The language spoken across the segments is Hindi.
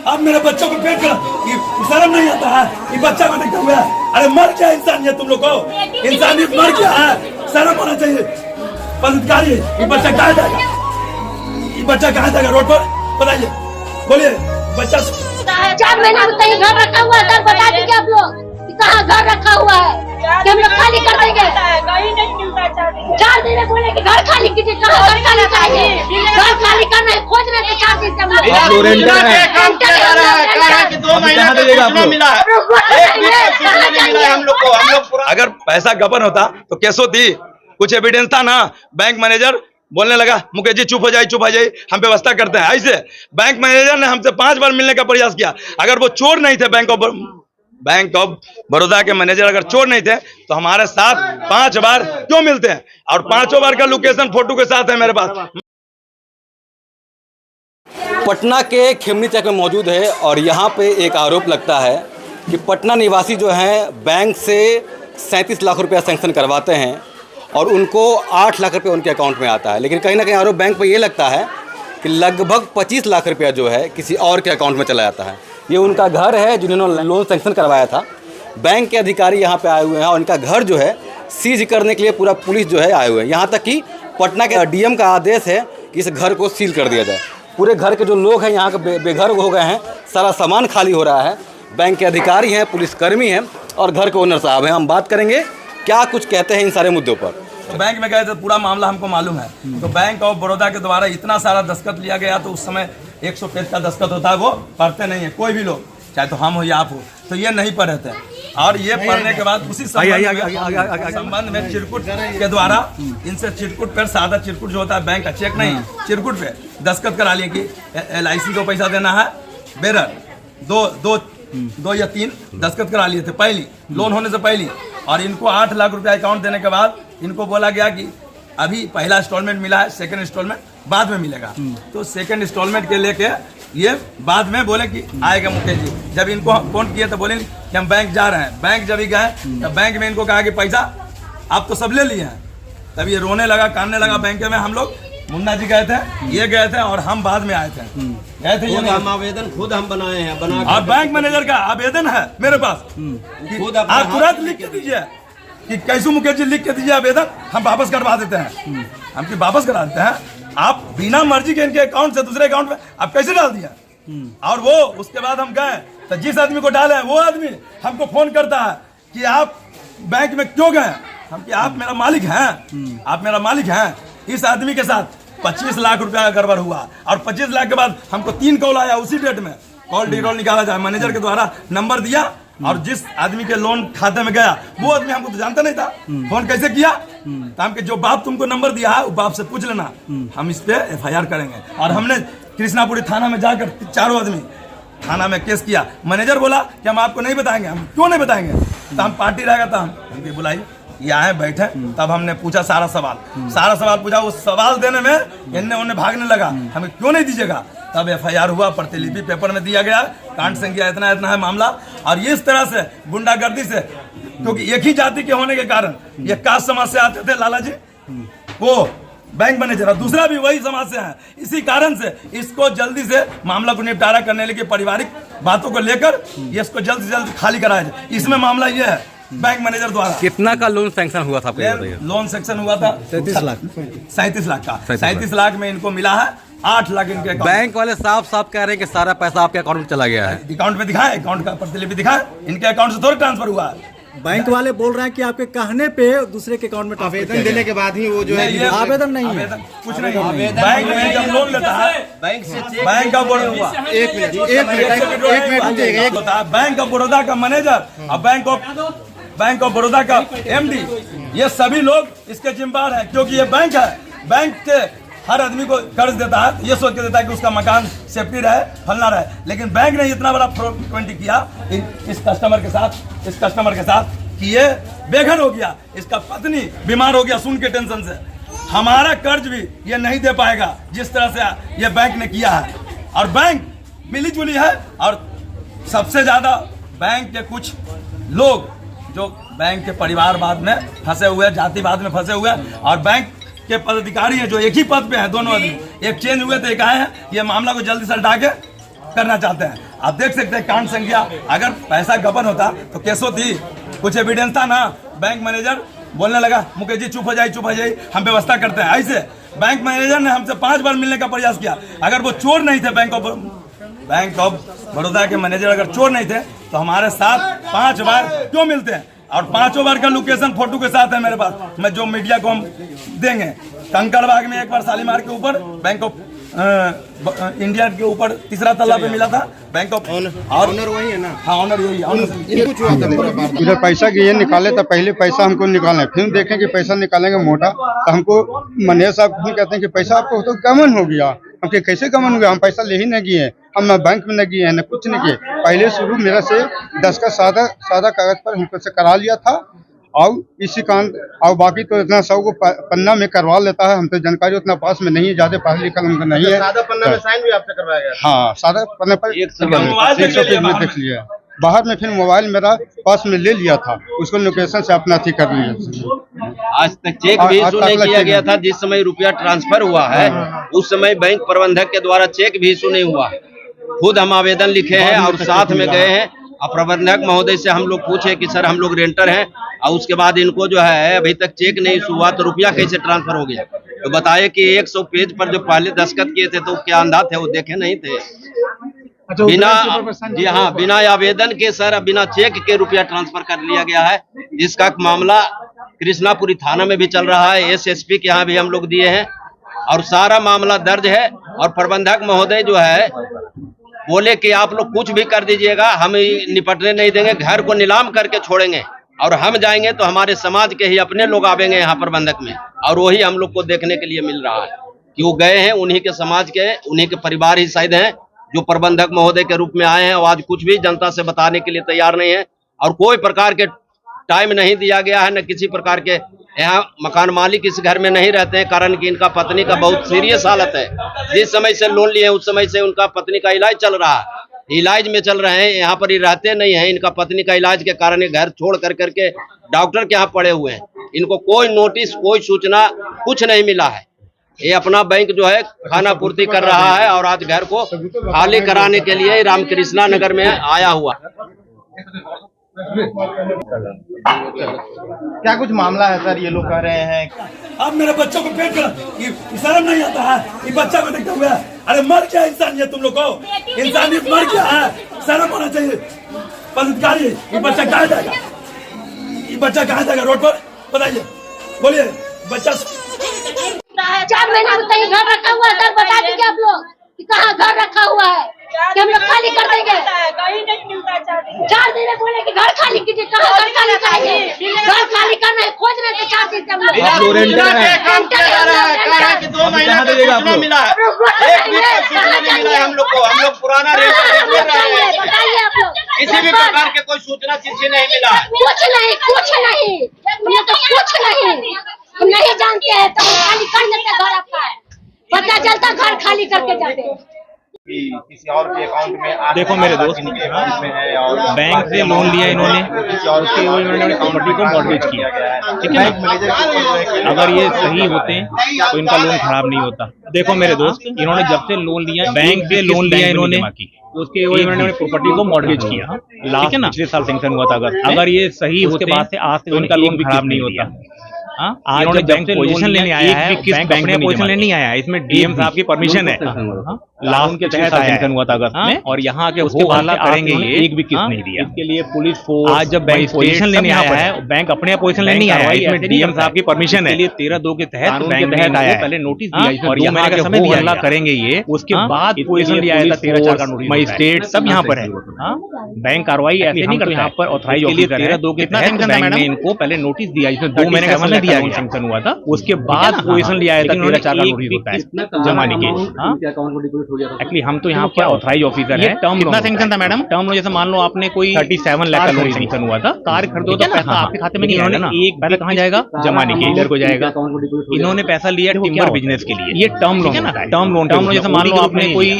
आप मेरे बच्चों को पेट कर, शर्म नहीं आता है? ये बच्चा को देखते हुए, अरे मर क्या इंसानियत तुम लोग को, इंसानियत मर क्या है? शर्म होना चाहिए। पदाधिकारी, ये बच्चा कहाँ जाएगा? ये बच्चा कहाँ जाएगा रोड पर? बताइए, बोलिए। बच्चा 4 महीना में कहीं घर रखा हुआ है? सर बता दीजिए आप लोग कहाँ घर रखा हुआ है कि हम लोग खाली कर देंगे? 4 दिन बोले कि घर खाली कीजिए, कहाँ घर खाली कराइए? घर खाली करना है, खोज रहे थे 4 दिन से हम लोग। आप लोग रेंटर हैं, कहाँ देगा आप लोग? अगर पैसा गबन होता तो कैसो थी, कुछ एविडेंस था ना। बैंक मैनेजर बोलने लगा मुकेश जी चुप हो जाइए, हम व्यवस्था करते हैं। ऐसे बैंक मैनेजर ने हमसे 5 बार मिलने का प्रयास किया। अगर वो चोर नहीं थे, बैंक ऑफ बड़ौदा के मैनेजर अगर चोर नहीं थे तो हमारे साथ 5 बार क्यों मिलते हैं? और 5 बार का लोकेशन फोटो के साथ है मेरे पास। पटना के खिमनी चौक में मौजूद है और यहाँ पे एक आरोप लगता है कि पटना निवासी जो हैं बैंक से 37 लाख रुपया सैंक्शन करवाते हैं और उनको 8 लाख रुपये उनके अकाउंट में आता है। लेकिन कहीं ना कहीं आरोप बैंक पर ये लगता है कि लगभग 25 लाख रुपया जो है किसी और के अकाउंट में चला जाता है। ये उनका घर है जिन्होंने लोन सैंक्शन करवाया था। बैंक के अधिकारी यहाँ पे आए हुए हैं और उनका घर जो है सीज करने के लिए पूरा पुलिस जो है आए हुए हैं। यहाँ तक कि पटना के डीएम का आदेश है कि इस घर को सील कर दिया जाए। पूरे घर के जो लोग हैं यहाँ के बेघर हो गए हैं, सारा सामान खाली हो रहा है। बैंक के अधिकारी हैं, पुलिसकर्मी हैं और घर के ओनर साहब हैं। हम बात करेंगे क्या कुछ कहते हैं इन सारे मुद्दों पर। तो बैंक में गए थे, पूरा मामला हमको मालूम है। तो बैंक ऑफ बड़ौदा के द्वारा इतना सारा दस्तखत लिया गया, तो उस समय 100 पेज का दस्तखत होता है, वो पढ़ते नहीं है कोई भी लोग, चाहे तो हम हो या आप हो, तो ये नहीं पढ़े थे। और ये पढ़ने के बाद उसी संबंध में चिरकुट के द्वारा इनसे चिरकुट पर, सादा चिरकुट जो होता है बैंक का चेक नहीं, चिरकुट पे दस्तखत करा लिए कि LIC को पैसा देना है, बेरर दो या 3 दस्तखत करा लिए थे पहली, लोन होने से पहले। और इनको 8 लाख रुपया अकाउंट देने के बाद इनको बोला गया कि अभी पहला इंस्टॉलमेंट मिला है, सेकंड इंस्टॉलमेंट बाद में मिलेगा। तो सेकंड इंस्टॉलमेंट के लेके ये बाद में बोले कि आएगा मुकेश जी। जब इनको फोन किया तो बोले कि हम बैंक जा रहे हैं। बैंक जब ही गए तो बैंक में इनको कहा कि पैसा आप तो सब ले लिए हैं। तब ये रोने लगा, कानने लगा। बैंक में हम लोग, मुन्ना जी गए थे, ये गए थे और हम बाद में आए थे, गए थे। ये हम आवेदन खुद हम बनाए हैं, और बैंक मैनेजर का आवेदन है मेरे पास, आप तुरंत लिख के दीजिए कि कैसू मुकेश जी लिख के दीजिए आवेदन, हम वापस करवा देते हैं। हम की वापस करा देते हैं। आप बिना मर्जी के इनके अकाउंट से दूसरे अकाउंट में आप कैसे डाल दिया? और वो उसके बाद हम गए तो जिस आदमी को डाले वो आदमी हमको फोन करता है कि आप बैंक में क्यों गए? हम कि आप मेरा मालिक हैं, आप मेरा मालिक हैं। इस आदमी के साथ 25 लाख रुपया का गड़बड़ हुआ और 25 लाख के बाद हमको 3 कॉल आया उसी डेट में। कॉल डिरोल निकाला जाए, मैनेजर के द्वारा नंबर दिया और जिस आदमी के लोन खाते में गया वो आदमी हमको तो जानता नहीं था। फोन कैसे किया? तो हम के जो बाप तुमको नंबर दिया है वो बाप से पूछ लेना, हम इस पे FIR करेंगे। और हमने कृष्णापुरी थाना में जाकर 4 आदमी थाना में केस किया। मैनेजर बोला कि हम आपको नहीं बताएंगे। हम क्यों नहीं बताएंगे? तो हम पार्टी रहेगा तो हम बुलाइए, ये आए बैठे। तब हमने पूछा सारा सवाल पूछा। उस सवाल देने में इन्हें उन्हें भागने लगा, हमें क्यों नहीं दीजिएगा? तब FIR हुआ, प्रतिलिपि पेपर में दिया गया, कांड संख्या इतना है मामला। और इस तरह से गुंडागर्दी से, क्योंकि एक ही जाति के होने के कारण ये कास्ट समाज से आते थे लाला जी, वो बैंक मैनेजर, और दूसरा भी वही समाज से है। इसी कारण से इसको जल्दी से मामला को निपटारा करने के लिए पारिवारिक बातों को लेकर इसको जल्द से जल्द खाली कराया जाए। इसमें मामला ये है बैंक मैनेजर द्वारा। कितना का लोन सैंक्शन हुआ था? लोन सैंक्शन हुआ था 37 लाख का। 37 लाख में इनको मिला है 8 लाख इनके अकाउंट। बैंक वाले साफ कह रहे हैं कि सारा पैसा आपके अकाउंट में चला गया है। अकाउंट में दिखाए, अकाउंट का प्रतिलिपि दिखाए, इनके अकाउंट से थोड़ा ट्रांसफर हुआ है। बैंक वाले बोल रहे हैं कि आपके कहने पे दूसरे के अकाउंट में आवेदन देने के बाद ही वो जो है, आवेदन नहीं है, कुछ नहीं। बैंक में जब लोन लेता है, बैंक का बैंक ऑफ बड़ौदा का मैनेजर और बैंक ऑफ बड़ौदा का MD, ये सभी लोग इसके जिम्मेदार हैं। क्योंकि ये बैंक है, बैंक के हर आदमी को कर्ज देता है, ये सोच के देता है कि उसका मकान सेफ्टी रहे, फलना रहे। लेकिन बैंक ने इतना बड़ा फ्रॉड किया इस कस्टमर के साथ कि ये बेघर हो गया, इसका पत्नी बीमार हो गया सुन के टेंशन से। हमारा कर्ज भी ये नहीं दे पाएगा जिस तरह से ये बैंक ने किया है। और बैंक मिली जुली है। और सबसे ज्यादा बैंक के कुछ लोग जो बैंक के परिवारवाद में फंसे हुए, जातिवाद में फंसे हुए, और बैंक के पदाधिकारी हैं जो एक ही पद पे हैं, दोनों आदमी एक चेंज हुए थे, एक आए हैं। ये मामला को जल्दी से हटा के करना चाहते हैं। आप देख सकते हैं कांड संख्या, अगर पैसा गबन होता तो केस होती, कुछ एविडेंस था ना। बैंक मैनेजर बोलने लगा मुकेश जी चुप हो जाइए, हम व्यवस्था करते हैं। ऐसे बैंक मैनेजर ने हमसे 5 बार मिलने का प्रयास किया। अगर वो चोर नहीं थे, बैंक ऑफ बड़ौदा के मैनेजर अगर चोर नहीं थे तो हमारे साथ 5 बार क्यों मिलते हैं? और 5 बार का लोकेशन फोटो के साथ है मेरे पास, मैं जो मीडिया को हम देंगे। कंकड़बाग में एक बार शालीमार के ऊपर बैंक ऑफ इंडिया के ऊपर 3रा तल्ला पे मिला था बैंक ऑफ, ऑनर वही है ना? हाँ, ऑनर यही है। इधर पैसा की ये निकाले तो पहले पैसा हमको निकालना है, फिर देखें कि पैसा निकालेंगे मोटा तो हमको मैनेजर साहब फिर कहते हैं कि पैसा आपको तो गमन हो गया। हम कि कैसे गमन हो गया, हम पैसा ले ही नहीं गए, हम न बैंक में न गए हैं न कुछ नहीं किए। पहले शुरू मेरा से 10 का सादा कागज पर हमको से करा लिया था और इसी कांड और बाकी तो इतना 100 को पन्ना में करवा लेता है। हम तो जानकारी उतना पास में नहीं है, ज्यादा पढ़ा लिखा हमको नहीं है। सादा पन्ना में साइन भी आपसे करवाया गया? हाँ, सादा पन्ना पर 100 पेज में देख लिया। बाहर में फिर मोबाइल मेरा पास में ले लिया था, उसको लोकेशन से अपना थी कर लिया। आज तक चेक भी इशू नहीं किया गया था। जिस समय रुपया ट्रांसफर हुआ है उस समय बैंक प्रबंधक के द्वारा चेक भी इशू नहीं हुआ। खुद हम आवेदन लिखे हैं और साथ में गए हैं और प्रबंधक महोदय से हम लोग पूछे कि सर हम लोग रेंटर हैं और उसके बाद इनको जो है अभी तक चेक नहीं इशू हुआ तो रुपया कैसे ट्रांसफर हो गया? तो बताए कि 100 पेज पर जो पहले दस्तखत किए थे तो क्या अंधा थे, वो देखे नहीं थे। बिना जी हाँ, बिना आवेदन के सर, बिना चेक के रुपया ट्रांसफर कर लिया गया है, जिसका मामला कृष्णापुरी थाना में भी चल रहा है। SSP के यहाँ भी हम लोग दिए हैं और सारा मामला दर्ज है। और प्रबंधक महोदय जो है बोले कि आप लोग कुछ भी कर दीजिएगा, हम निपटने नहीं देंगे, घर को नीलाम करके छोड़ेंगे और हम जाएंगे तो हमारे समाज के ही अपने लोग आवेंगे यहाँ प्रबंधक में। और वही हम लोग को देखने के लिए मिल रहा है कि वो गए हैं, उन्हीं के समाज के, उन्हीं के परिवार ही शायद हैं जो प्रबंधक महोदय के रूप में आए हैं और आज कुछ भी जनता से बताने के लिए तैयार नहीं है। और कोई प्रकार के टाइम नहीं दिया गया है, न किसी प्रकार के। यहाँ मकान मालिक इस घर में नहीं रहते हैं, कारण कि इनका पत्नी का बहुत सीरियस हालत है। जिस समय से लोन लिए उस समय से उनका पत्नी का इलाज चल रहा है, इलाज में चल रहे हैं, यहाँ पर ही रहते नहीं हैं। इनका पत्नी का इलाज के कारण घर छोड़ करके डॉक्टर के यहाँ पड़े हुए हैं। इनको कोई नोटिस, कोई सूचना कुछ नहीं मिला है। ये अपना बैंक जो है खाना पूर्ति कर रहा है और आज घर को खाली कराने के लिए रामकृष्णा नगर में आया हुआ। क्या कुछ मामला है सर? ये लोग कह रहे हैं अब मेरे बच्चों को पेट कर, ये शर्म नहीं आता है? ये बच्चा को देखते हुए, अरे मर गया इंसानियत, तुम लोग को इंसानियत मर गया है, शर्म होना चाहिए। पदाधिकारी, ये बच्चा कहाँ जाएगा? ये बच्चा कहाँ जाएगा? रोड पर बताइए, बोलिए। बच्चा 4 महीना में कहीं घर रखा हुआ है, सर बता दीजिए आप लोग कि कहाँ घर रखा हुआ है कि हम लोग खाली कर देंगे। कहीं नहीं मिलता 4 दिन में बोले कि घर खाली कीजिए, कहाँ घर खाली कराएंगे? घर खाली करना है, खोज रहे थे 4 दिन से हम लोग। आप लोग रेंटर हैं, काम कर रहा है, कह रहा है कि 2 महीना का सूचना मिला है, 1 वीक का सूचना नहीं मिला है हम लोग को। हम लोग पुराना रेंटर है, बताइए आप लोग, किसी भी प्रकार के कोई सूचना चिट्ठी नहीं मिला है। कुछ नहीं, कुछ नहीं, हमें तो कुछ नहीं, हम नहीं जानते हैं तो खाली कर देते घर आपका, पता चलता घर खाली करके जाते। किसी और के अकाउंट में देखो मेरे दोस्त, बैंक से लोन लिया इन्होंने, उसके इन्होंने प्रॉपर्टी को मॉर्गेज किया, ठीक है ना? अगर ये सही होते तो इनका लोन खराब नहीं होता। देखो मेरे दोस्त, इन्होंने जब से लोन लिया, बैंक से लोन लिया इन्होंने, उसके इन्होंने प्रॉपर्टी को मॉर्गेज किया, ठीक है ना? पिछले साल सैंक्शन हुआ था। अगर ये सही होते बाद से आज से इनका लोन भी खराब नहीं होता। आज जब बैंक से पोजीशन लेने आया है, बैंक ने पोजीशन लेने नहीं आया, इसमें डीएम साहब की परमिशन है, लास्ट के तहत सैंक्शन हुआ था अगस्त में, और यहाँ के उसके बाद करेंगे ये, एक भी किस्त नहीं दिया। इसके लिए पुलिस फोर्स, आज जब बैंक पोजीशन लेने आया है, बैंक अपने पोजीशन लेने नहीं आया है, इसमें डीएम साहब की परमिशन है। 13(2) के तहत बैंक के तहत आया, पहले नोटिस दिया और यहाँ के समय हल्ला करेंगे ये, उसके बाद पोजीशन लिया है 13(4) का नोटिस, मजिस्ट्रेट सब यहाँ पर है। बैंक कार्रवाई ऐसे नहीं करता, यहाँ पर ऑथराइज ऑफिसर है। 13(2) के तहत बैंक ने इनको पहले नोटिस दिया, इसमें 2 महीने का समय दिया, सैंक्शन हुआ था। उसके बाद पोजीशन लिया है 13(4) का नोटिस होता है जमाने के। एक्चुअली हम तो यहाँ पर ऑथराइज ऑफिसर है। कितना सैंक्शन था मैडम? टर्म लोन जैसे मान लो आपने कोई 37 लाख का लोन सैंक्शन हुआ था, कार खरीदो तो पैसा आपके खाते में नहीं आएगा ना, एक पहले कहाँ जाएगा? जमाने के, इधर को जाएगा। इन्होंने पैसा लिया टिम्बर बिजनेस के लिए, ये टर्म लोन है ना, टर्म लोन जैसे मान लो आपने कोई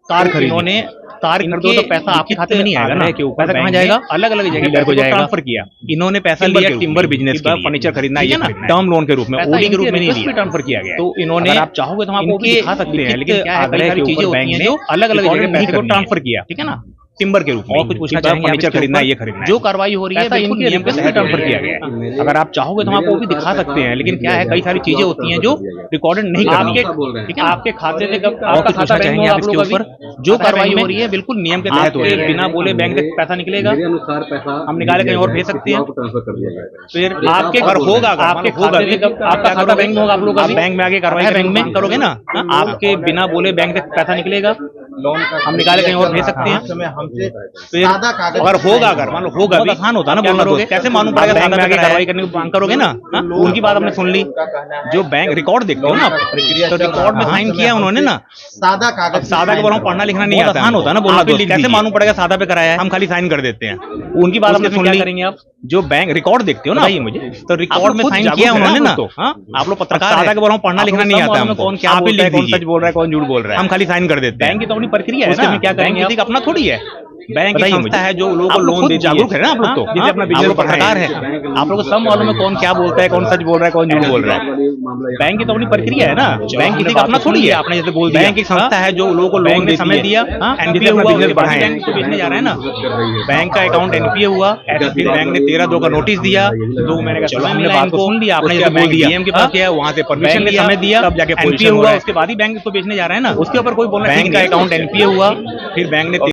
कार खरीदी, इन्होंने तार खरीदो तो पैसा आपके खाते में नहीं आएगा ना, पैसा कहाँ जाएगा, अलग अलग जगह को जाएगा। ट्रांसफर किया इन्होंने, पैसा लिया टिम्बर बिजनेस के फर्नीचर खरीदना है ना, टर्म लोन के रूप में, ओडी के रूप में नहीं लिया, ट्रांसफर किया गया। तो इन्होंने, आप चाहोगे तो हम आपको दिखा सकते हैं, लेकिन क्या है, कई सारी चीजें होती हैं जो अलग अलग जगह पैसे को ट्रांसफर किया, ठीक है ना, टिम्बर के रूप में। और कुछ पूछना चाहेंगे, फर्नीचर खरीदना है, ये खरीदना है, जो कार्रवाई हो रही है बिल्कुल नियम के तहत ट्रांसफर किया गया है। अगर आप चाहोगे तो हम आपको भी दिखा सकते हैं, लेकिन क्या है, कई सारी चीजें होती हैं जो रिकॉर्डेड नहीं करनी, ठीक है, आपके खाते से आपका खाता चाहेंगे आप इसके ऊपर, जो कार्रवाई हो रही है बिल्कुल नियम के तहत हो रही है, बिना बोले बैंक से पैसा निकलेगा, हम निकाले कहीं और भेज सकते हैं, फिर आपके घर होगा, आपके होगा, आपका खाता बैंक में होगा, आप लोग बैंक में आगे कार्रवाई बैंक में करोगे ना, आपके बिना बोले बैंक से पैसा निकलेगा, हम निकाले कहीं और भेज सकते हैं, फिर अगर होगा, अगर मान लो होगा, आसान होता है ना बोलना, तो कैसे मालूम पड़ेगा, बैंक में आगे कार्रवाई करने की मांग करोगे ना, उनकी बात आपने सुन ली, जो बैंक रिकॉर्ड देखते हो ना, तो रिकॉर्ड में साइन किया उन्होंने ना, सादा कागज, सादा के बोला पढ़ना लिखना नहीं आता, आसान होता है ना बोलना, कैसे मालूम पड़ेगा सादा पे कराया है, हम खाली साइन कर देते हैं, उनकी बात आपने सुन ली, करेंगे आप, जो बैंक रिकॉर्ड देखते हो ना मुझे, तो रिकॉर्ड में साइन किया उन्होंने ना, आप लोग पत्रकार, सादा के बोला पढ़ना लिखना नहीं आता हमको, कौन क्या बोल रहा है, कौन सच बोल रहा है, कौन झूठ बोल रहा है, हम खाली साइन कर देते हैं, बैंक की तो अपनी प्रक्रिया है ना, क्या करेंगे, किसी का अपना थोड़ी है, बैंक की संस्था है जो लोगों को लोन दे, जागरूक है ना आप लोग, तो जैसे अपना बिजनेस पत्रकार है, आप लोग को सब मालूम है कौन क्या बोलता है, कौन सच बोल रहा है, कौन झूठ बोल रहा है, बैंक की तो अपनी प्रक्रिया है ना, बैंक किसी का अपना थोड़ी है, आपने जैसे बोल दिया, बैंक की संस्था है जो लोगों को लोन समय दिया, एनपीए हुआ, बिजनेस बढ़ाए, बैंक को बेचने जा रहे हैं ना, बैंक का अकाउंट एनपीए हुआ, फिर बैंक ने 13/2 का नोटिस दिया, 2 महीने का समय मिला, बात को सुन लिया आपने, जैसे बोल दिया डीएम के पास गया, वहां से परमिशन के समय दिया, तब जाके एनपीए हुआ, उसके बाद ही बैंक इसको बेचने जा रहा है ना, उसके ऊपर कोई बोलना, बैंक का अकाउंट एनपीए हुआ, फिर बैंक ने